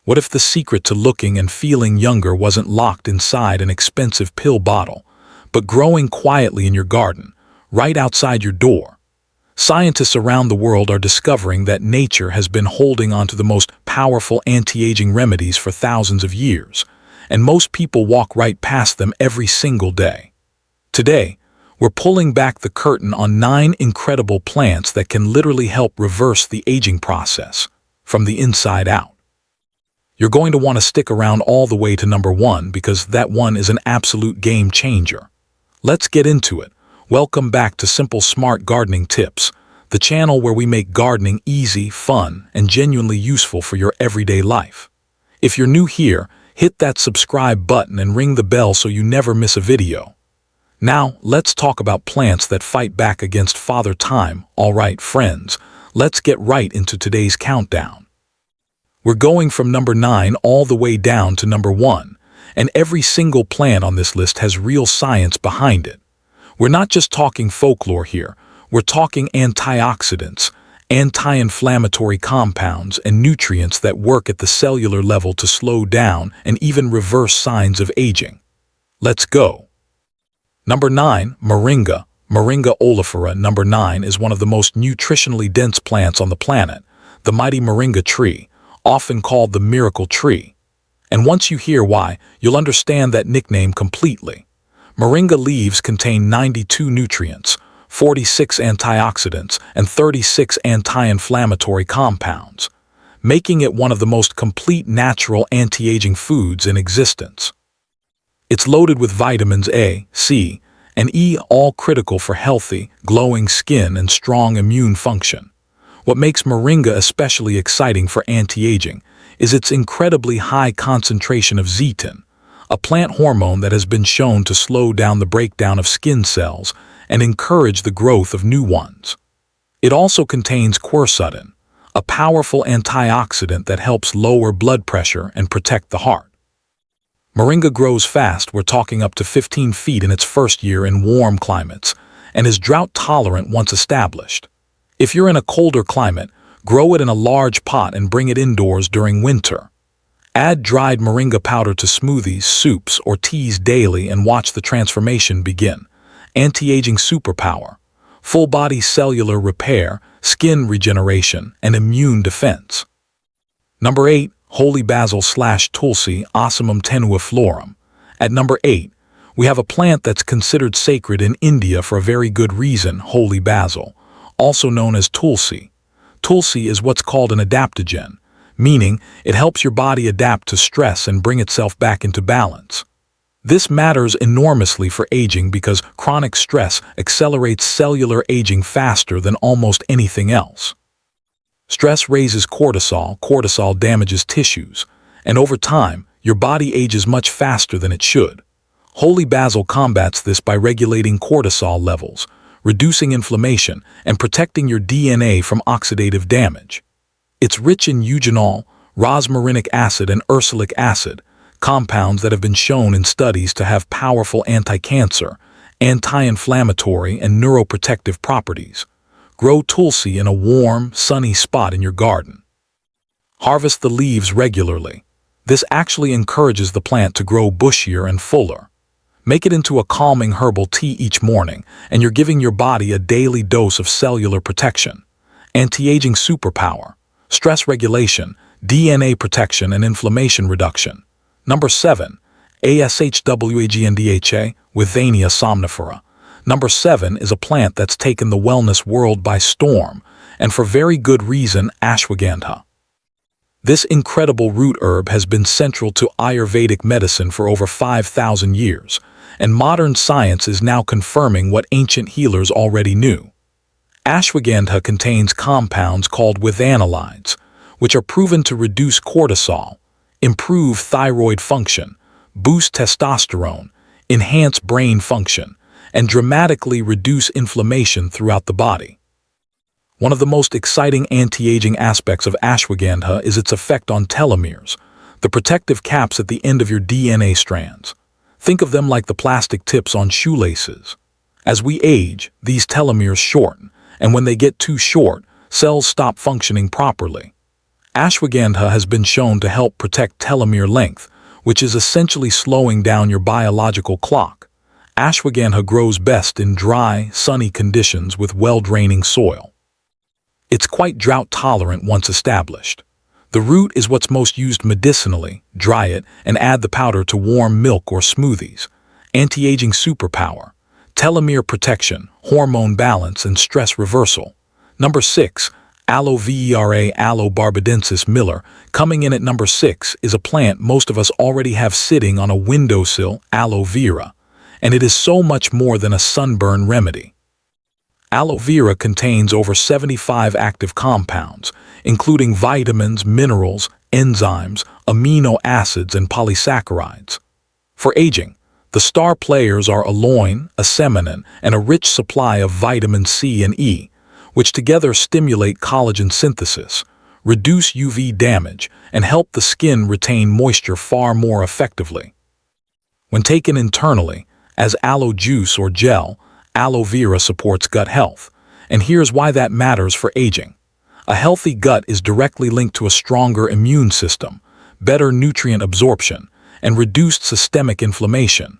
What if the secret to looking and feeling younger wasn't locked inside an expensive pill bottle, but growing quietly in your garden, right outside your door? Scientists around the world are discovering that nature has been holding onto the most powerful anti-aging remedies for thousands of years, and most people walk right past them every single day. Today, we're pulling back the curtain on 9 incredible plants that can literally help reverse the aging process from the inside out. You're going to want to stick around all the way to number 1 because that one is an absolute game changer. Let's get into it. Welcome back to Simple Smart Gardening Tips, the channel where we make gardening easy, fun, and genuinely useful for your everyday life. If you're new here, hit that subscribe button and ring the bell so you never miss a video. Now, let's talk about plants that fight back against Father Time. All right, friends, let's get right into today's countdown. We're going from number 9 all the way down to number 1, and every single plant on this list has real science behind it. We're not just talking folklore here, we're talking antioxidants, anti-inflammatory compounds, and nutrients that work at the cellular level to slow down and even reverse signs of aging. Let's go. Number 9, Moringa. Moringa oleifera. Number 9 is one of the most nutritionally dense plants on the planet, the mighty Moringa tree, often called the miracle tree. And once you hear why, you'll understand that nickname completely. Moringa leaves contain 92 nutrients, 46 antioxidants, and 36 anti-inflammatory compounds, making it one of the most complete natural anti-aging foods in existence. It's loaded with vitamins A, C, and E, all critical for healthy, glowing skin and strong immune function. What makes Moringa especially exciting for anti-aging is its incredibly high concentration of zeatin, a plant hormone that has been shown to slow down the breakdown of skin cells and encourage the growth of new ones. It also contains quercetin, a powerful antioxidant that helps lower blood pressure and protect the heart. Moringa grows fast, we're talking up to 15 feet in its first year in warm climates, and is drought-tolerant once established. If you're in a colder climate, grow it in a large pot and bring it indoors during winter. Add dried moringa powder to smoothies, soups, or teas daily and watch the transformation begin. Anti-aging superpower, full-body cellular repair, skin regeneration, and immune defense. Number 8, holy basil / tulsi, Ocimum tenuiflorum. At number 8, we have a plant that's considered sacred in India for a very good reason, holy basil, also known as tulsi. Tulsi is what's called an adaptogen, meaning it helps your body adapt to stress and bring itself back into balance. This matters enormously for aging because chronic stress accelerates cellular aging faster than almost anything else. Stress raises cortisol, cortisol damages tissues, and over time, your body ages much faster than it should. Holy basil combats this by regulating cortisol levels, reducing inflammation, and protecting your DNA from oxidative damage. It's rich in eugenol, rosmarinic acid, and ursolic acid, compounds that have been shown in studies to have powerful anti-cancer, anti-inflammatory, and neuroprotective properties. Grow tulsi in a warm, sunny spot in your garden. Harvest the leaves regularly. This actually encourages the plant to grow bushier and fuller. Make it into a calming herbal tea each morning, and you're giving your body a daily dose of cellular protection. Anti-aging superpower, stress regulation, DNA protection, and inflammation reduction. Number 7, Ashwagandha, Withania somnifera. Number 7 is a plant that's taken the wellness world by storm, and for very good reason, ashwagandha. This incredible root herb has been central to Ayurvedic medicine for over 5,000 years, and modern science is now confirming what ancient healers already knew. Ashwagandha contains compounds called withanolides, which are proven to reduce cortisol, improve thyroid function, boost testosterone, enhance brain function, and dramatically reduce inflammation throughout the body. One of the most exciting anti-aging aspects of ashwagandha is its effect on telomeres, the protective caps at the end of your DNA strands. Think of them like the plastic tips on shoelaces. As we age, these telomeres shorten, and when they get too short, cells stop functioning properly. Ashwagandha has been shown to help protect telomere length, which is essentially slowing down your biological clock. Ashwagandha grows best in dry, sunny conditions with well-draining soil. It's quite drought-tolerant once established. The root is what's most used medicinally. Dry it and add the powder to warm milk or smoothies. Anti-aging superpower, telomere protection, hormone balance, and stress reversal. Number 6. Aloe vera. Aloe barbadensis Miller. Coming in at number 6 is a plant most of us already have sitting on a windowsill, aloe vera, and it is so much more than a sunburn remedy. Aloe vera contains over 75 active compounds, including vitamins, minerals, enzymes, amino acids, and polysaccharides. For aging, the star players are aloin, acemonin, and a rich supply of vitamin C and E, which together stimulate collagen synthesis, reduce UV damage, and help the skin retain moisture far more effectively. When taken internally, as aloe juice or gel, aloe vera supports gut health, and here's why that matters for aging. A healthy gut is directly linked to a stronger immune system, better nutrient absorption, and reduced systemic inflammation,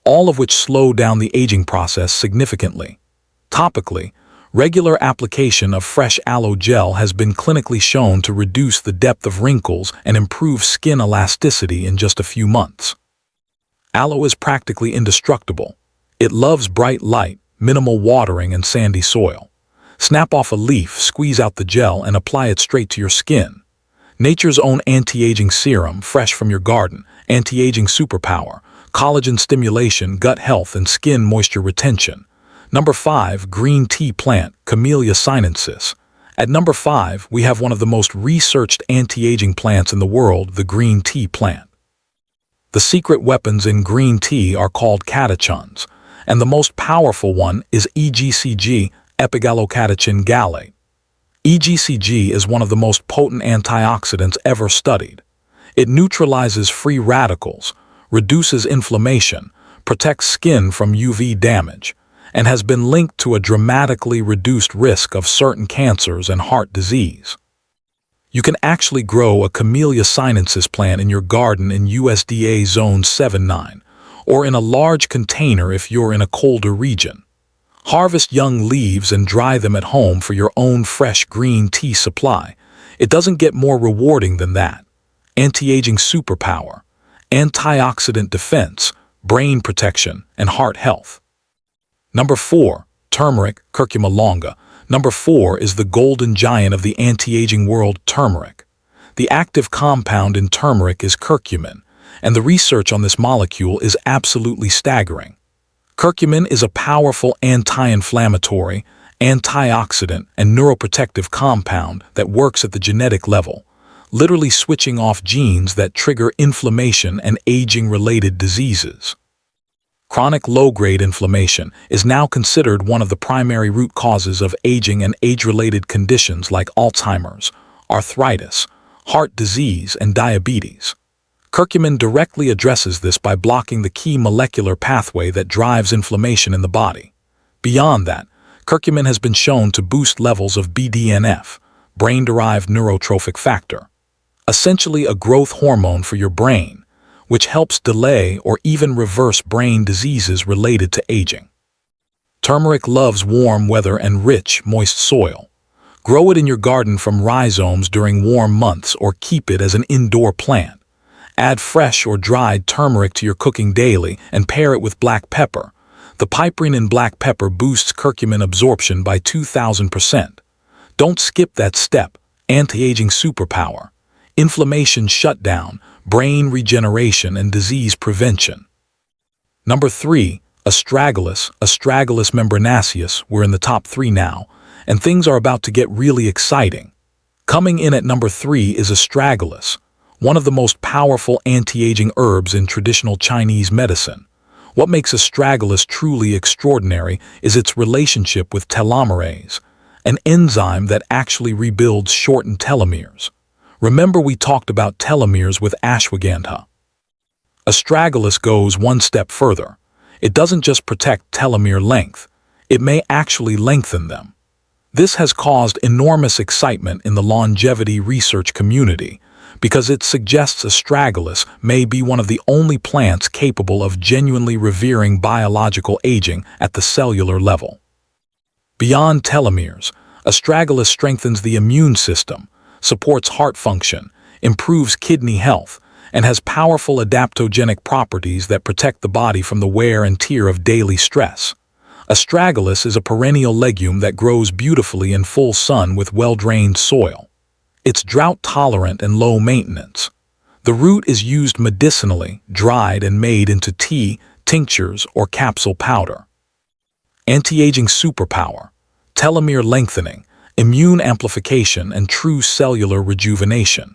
all of which slow down the aging process significantly. Topically, regular application of fresh aloe gel has been clinically shown to reduce the depth of wrinkles and improve skin elasticity in just a few months. Aloe is practically indestructible. It loves bright light, minimal watering, and sandy soil. Snap off a leaf, squeeze out the gel, and apply it straight to your skin. Nature's own anti-aging serum, fresh from your garden, anti-aging superpower, collagen stimulation, gut health, and skin moisture retention. Number 5. Green tea plant, Camellia sinensis. At number 5, we have one of the most researched anti-aging plants in the world, the green tea plant. The secret weapons in green tea are called catechins, and the most powerful one is EGCG, epigallocatechin gallate. EGCG is one of the most potent antioxidants ever studied. It neutralizes free radicals, reduces inflammation, protects skin from UV damage, and has been linked to a dramatically reduced risk of certain cancers and heart disease. You can actually grow a Camellia sinensis plant in your garden in USDA Zone 7-9, or in a large container if you're in a colder region. Harvest young leaves and dry them at home for your own fresh green tea supply. It doesn't get more rewarding than that. Anti-aging superpower, antioxidant defense, brain protection, and heart health. Number 4. Turmeric, Curcuma longa. Number 4 is the golden giant of the anti-aging world, turmeric. The active compound in turmeric is curcumin, and the research on this molecule is absolutely staggering. Curcumin is a powerful anti-inflammatory, antioxidant, and neuroprotective compound that works at the genetic level, literally switching off genes that trigger inflammation and aging-related diseases. Chronic low-grade inflammation is now considered one of the primary root causes of aging and age-related conditions like Alzheimer's, arthritis, heart disease, and diabetes. Curcumin directly addresses this by blocking the key molecular pathway that drives inflammation in the body. Beyond that, curcumin has been shown to boost levels of BDNF, brain-derived neurotrophic factor, essentially a growth hormone for your brain, which helps delay or even reverse brain diseases related to aging. Turmeric loves warm weather and rich, moist soil. Grow it in your garden from rhizomes during warm months or keep it as an indoor plant. Add fresh or dried turmeric to your cooking daily and pair it with black pepper. The piperine in black pepper boosts curcumin absorption by 2,000%. Don't skip that step. Anti-aging superpower, inflammation shutdown, brain regeneration, and disease prevention. Number 3. Astragalus, Astragalus membranaceus. We're in the top 3 now, and things are about to get really exciting. Coming in at number 3 is astragalus, one of the most powerful anti-aging herbs in traditional Chinese medicine. What makes astragalus truly extraordinary is its relationship with telomeres, an enzyme that actually rebuilds shortened telomeres. Remember we talked about telomeres with ashwagandha. Astragalus goes one step further. It doesn't just protect telomere length, it may actually lengthen them. This has caused enormous excitement in the longevity research community because it suggests astragalus may be one of the only plants capable of genuinely revering biological aging at the cellular level. Beyond telomeres, astragalus strengthens the immune system, supports heart function, improves kidney health, and has powerful adaptogenic properties that protect the body from the wear and tear of daily stress. Astragalus is a perennial legume that grows beautifully in full sun with well-drained soil. It's drought-tolerant and low maintenance. The root is used medicinally, dried and made into tea, tinctures, or capsule powder. Anti-aging superpower, telomere lengthening, immune amplification, and true cellular rejuvenation.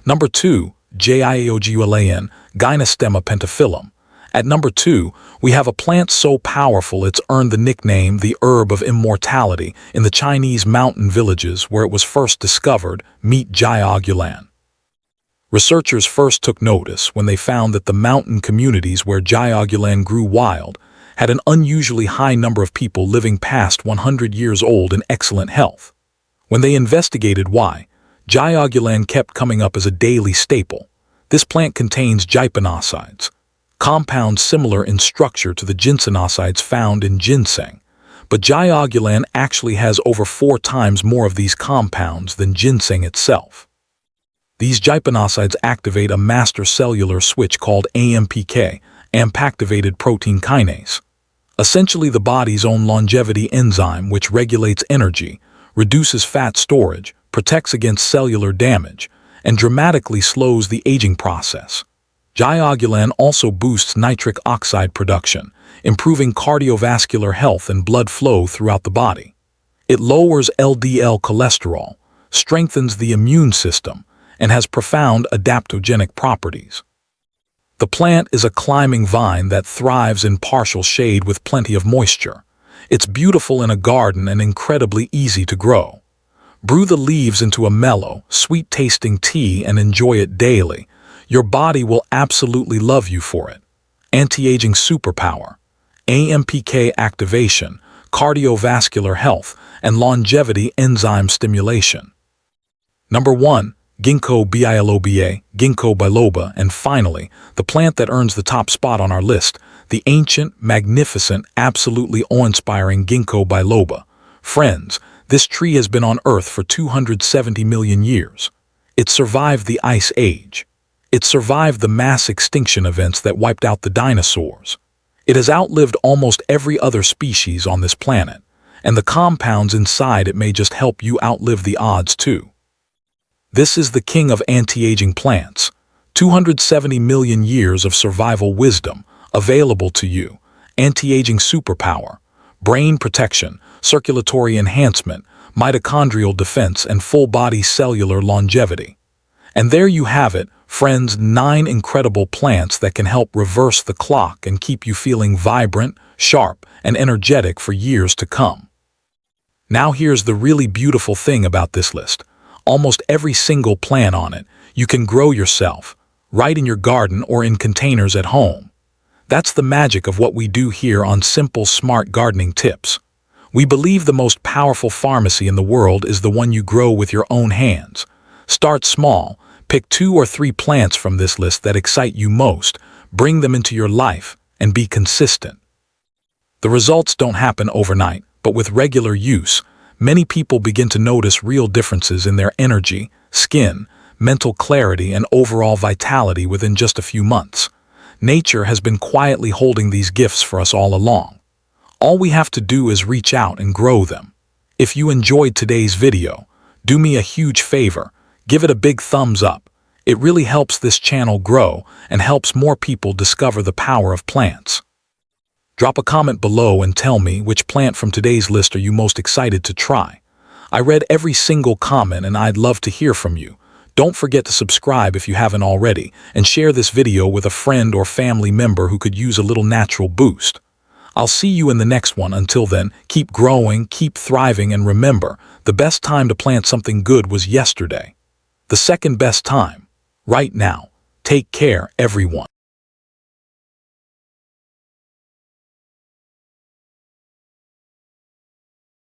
Number 2, Giaogulan, Gynostema pentaphyllum. At number 2, we have a plant so powerful it's earned the nickname the Herb of Immortality in the Chinese mountain villages where it was first discovered. Meet Giaogulan. Researchers first took notice when they found that the mountain communities where Giaogulan grew wild had an unusually high number of people living past 100 years old in excellent health. When they investigated why, Giaogulan kept coming up as a daily staple. This plant contains gypanoside, compounds similar in structure to the ginsenosides found in ginseng, but Giaogulan actually has over 4 times more of these compounds than ginseng itself. These gypanoside activate a master cellular switch called AMPK, AMP-activated protein kinase, essentially the body's own longevity enzyme which regulates energy, reduces fat storage, protects against cellular damage, and dramatically slows the aging process. Giaogulan also boosts nitric oxide production, improving cardiovascular health and blood flow throughout the body. It lowers LDL cholesterol, strengthens the immune system, and has profound adaptogenic properties. The plant is a climbing vine that thrives in partial shade with plenty of moisture. It's beautiful in a garden and incredibly easy to grow. Brew the leaves into a mellow, sweet-tasting tea and enjoy it daily. Your body will absolutely love you for it. Anti-aging superpower, AMPK activation, cardiovascular health, and longevity enzyme stimulation. Number 1, Ginkgo biloba, Ginkgo biloba, and finally, the plant that earns the top spot on our list, the ancient, magnificent, absolutely awe-inspiring Ginkgo biloba. Friends, this tree has been on Earth for 270 million years. It survived the Ice Age. It survived the mass extinction events that wiped out the dinosaurs. It has outlived almost every other species on this planet, and the compounds inside it may just help you outlive the odds too. This is the king of anti-aging plants. 270 million years of survival wisdom available to you. Anti-aging superpower, brain protection, circulatory enhancement, mitochondrial defense, and full-body cellular longevity. And there you have it, friends, 9 incredible plants that can help reverse the clock and keep you feeling vibrant, sharp, and energetic for years to come. Now here's the really beautiful thing about this list. Almost every single plant on it you can grow yourself, right in your garden or in containers at home. That's the magic of what we do here on Simple Smart Gardening Tips. We believe the most powerful pharmacy in the world is the one you grow with your own hands. Start small, pick 2 or 3 plants from this list that excite you most, bring them into your life, and be consistent. The results don't happen overnight, but with regular use, many people begin to notice real differences in their energy, skin, mental clarity, and overall vitality within just a few months. Nature has been quietly holding these gifts for us all along. All we have to do is reach out and grow them. If you enjoyed today's video, do me a huge favor, give it a big thumbs up. It really helps this channel grow and helps more people discover the power of plants. Drop a comment below and tell me which plant from today's list are you most excited to try. I read every single comment and I'd love to hear from you. Don't forget to subscribe if you haven't already and share this video with a friend or family member who could use a little natural boost. I'll see you in the next one. Until then, keep growing, keep thriving, and remember, the best time to plant something good was yesterday. The second best time, right now. Take care, everyone.